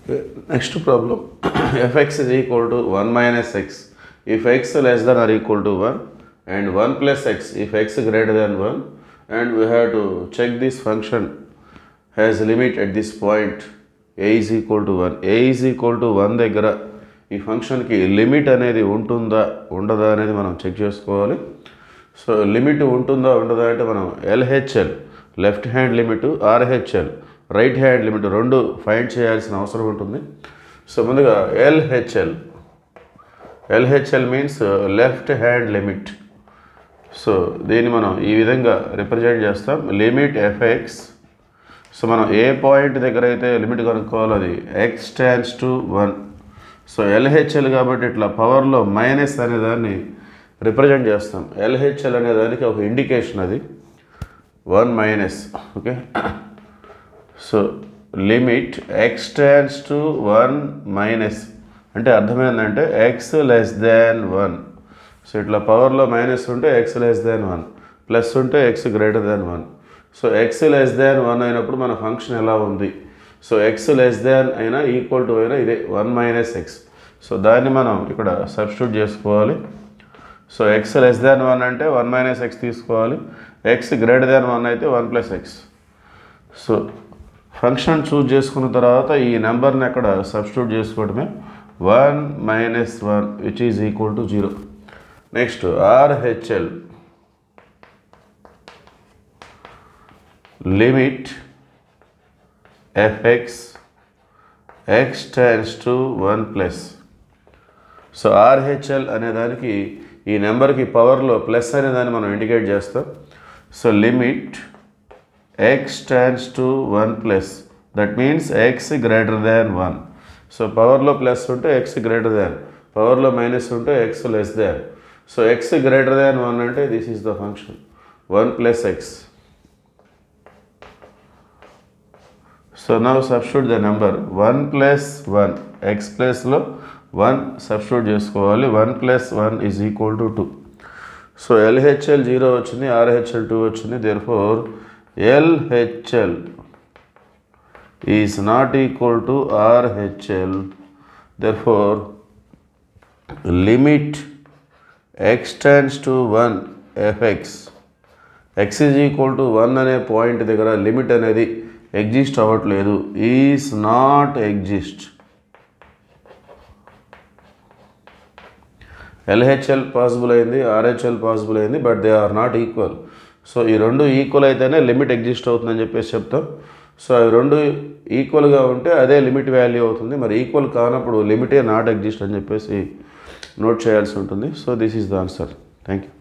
Next problem, fx is equal to 1 minus x if x less than or equal to 1 and 1 plus x if x greater than 1, and we have to check this function has limit at this point a is equal to 1. a is equal to 1 దగ్గర ఈ ఫంక్షన్కి limit అనేది ఉంటుందా ఉండదా అనేది మనం check చేసుకోవాలి. So limit ఉంటుందా ఉండదా అంటే మనం LHL left hand limit, RHL right hand limit రెండు ఫైండ్ చేయాల్సిన అవసరం ఉంటుంది. సో ముందుగా LHL means left hand limit. So దీన్ని మనం ఈ విధంగా రిప్రజెంట్ చేస్తాం, లిమిట్ ఎఫ్ఎక్స్. సో మనం ఏ పాయింట్ దగ్గర అయితే లిమిట్ కనుక్కోవాలి అది X tends to 1. So LHL కాబట్టి ఇట్లా పవర్లో మైనస్ అనే దాన్ని రిప్రజెంట్ చేస్తాం. ఎల్హెచ్ఎల్ అనే దానికి ఒక ఇండికేషన్, అది 1 minus. Okay, so limit x tends to 1 minus అంటే అర్థమైందంటే ఎక్స్ లెస్ దాన్ 1. సో ఇట్లా పవర్లో మైనస్ ఉంటే ఎక్స్ లెస్ దాన్ 1, ప్లస్ ఉంటే X greater than 1. So X less than 1 అయినప్పుడు మన ఫంక్షన్ ఎలా ఉంది? సో ఎక్స్ లెస్ దాన్ అయినా ఈక్వల్ టు అయినా ఇదే 1 మైనస్ ఎక్స్. సో దాన్ని మనం ఇక్కడ సబ్స్టిట్యూట్ చేసుకోవాలి. సో ఎక్స్ లెస్ దాన్ 1 అంటే 1 మైనస్ ఎక్స్ తీసుకోవాలి, ఎక్స్ గ్రేటర్ దాన్ 1 అయితే 1 plus X. So function choose చేసుకున్న తర్వాత ఈ నెంబర్ని అక్కడ సబ్స్టిట్యూట్ చేసుకోవడమే, 1 minus 1 which is equal to 0. Next RHL limit fx x tends to 1 plus. So RHL అనే దానికి ఈ నెంబర్కి పవర్లో ప్లస్ అనే దాన్ని మనం ఇండికేట్ చేస్తాం. So limit x tends to 1 plus, that means x greater than 1. So పవర్లో ప్లస్ ఉంటే x గ్రేటర్ దాన్, పవర్లో మైనస్ ఉంటే x less than. So x greater than 1 అంటే this is the function 1 plus X. So now substitute the number 1 plus 1, X ప్లస్లో 1 substitute చేసుకోవాలి. 1 plus 1 is equal to 2. So LHL 0 వచ్చింది, RHL 2 వచ్చింది. Therefore LHL is not equal to RHL. Therefore limit x tends to 1 f x x is equal to 1 అనే point దగ్గర limit అనేది exist అవ్వట్లేదు, is not exist. LHL possible అయింది, RHL possible అయింది, but they are not equal. So ఈ రెండు equal అయితేనే limit exist అవుతుందని చెప్పేసి చెప్తాం. సో అవి రెండు ఈక్వల్గా ఉంటే అదే లిమిట్ వాల్యూ అవుతుంది. మరి ఈక్వల్ కానప్పుడు లిమిటే నాట్ ఎగ్జిస్ట్ అని చెప్పేసి నోట్ చేయాల్సి ఉంటుంది. So this is the answer. Thank you.